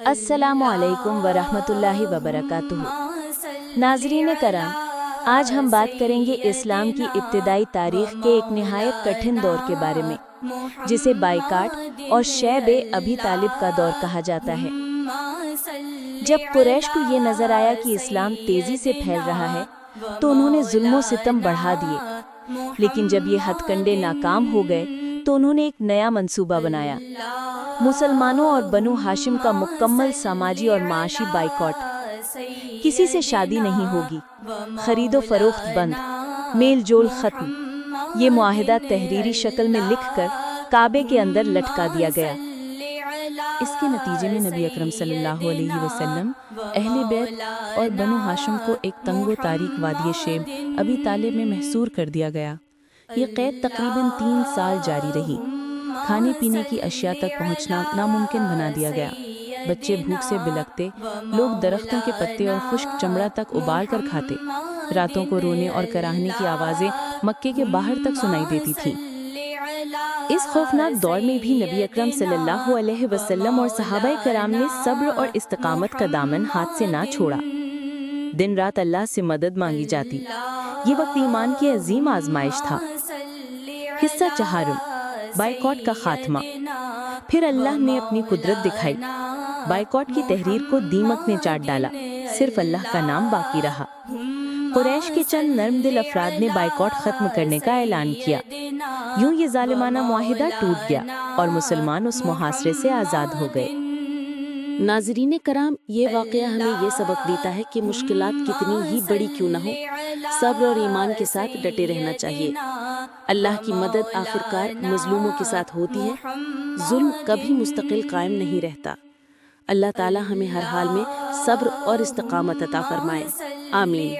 السلام علیکم ورحمۃ وبرکاتہ۔ ناظرین کرام، آج ہم بات کریں گے اسلام کی ابتدائی تاریخ کے ایک نہایت کٹھن دور کے بارے میں، جسے بائیکاٹ اور شیب ابی طالب کا دور کہا جاتا ہے۔ جب قریش کو یہ نظر آیا کہ اسلام تیزی سے پھیل رہا ہے تو انہوں نے ظلم و ستم بڑھا دیے، لیکن جب یہ ہتھ کنڈے ناکام ہو گئے تو انہوں نے ایک نیا منصوبہ بنایا۔ مسلمانوں اور بنو ہاشم کا مکمل سماجی اور معاشی بائیکاٹ۔ کسی سے شادی نہیں ہوگی، خرید و فروخت بند، میل جول ختم۔ یہ معاہدہ تحریری شکل میں لکھ کر کعبے کے اندر لٹکا دیا گیا۔ اس کے نتیجے میں نبی اکرم صلی اللہ علیہ وسلم، اہل بیت اور بنو ہاشم کو ایک تنگ و تاریک وادی شیب ابی طالب میں محصور کر دیا گیا۔ یہ قید تقریباً 3 سال جاری رہی۔ کھانے پینے کی اشیاء تک پہنچنا ناممکن بنا دیا گیا۔ بچے بھوک سے بلکتے، لوگ درختوں کے پتے اور خشک چمڑا تک ابال کر کھاتے۔ راتوں کو رونے اور کراہنے کی آوازیں مکے کے باہر تک سنائی دیتی تھیں۔ اس خوفناک دور میں بھی نبی اکرم صلی اللہ علیہ وسلم اور صحابہ کرام نے صبر اور استقامت کا دامن ہاتھ سے نہ چھوڑا۔ دن رات اللہ سے مدد مانگی جاتی۔ یہ وقت ایمان کی عظیم آزمائش تھا۔ حصہ چہارم، بائیکاٹ کا خاتمہ۔ پھر اللہ نے اپنی قدرت دکھائی۔ بائیکاٹ کی تحریر کو دیمک نے چاٹ ڈالا، صرف اللہ کا نام باقی رہا۔ قریش کے چند نرم دل افراد نے بائیکاٹ ختم کرنے کا اعلان کیا۔ یوں یہ ظالمانہ معاہدہ ٹوٹ گیا اور مسلمان اس محاصرے سے آزاد ہو گئے۔ ناظرین کرام، یہ واقعہ ہمیں یہ سبق دیتا ہے کہ مشکلات کتنی ہی بڑی کیوں نہ ہو، صبر اور ایمان کے ساتھ ڈٹے رہنا چاہیے۔ اللہ کی مدد آخرکار مظلوموں کے ساتھ ہوتی ہے۔ ظلم کبھی مستقل قائم نہیں رہتا۔ اللہ تعالی ہمیں ہر حال میں صبر اور استقامت عطا فرمائے۔ آمین۔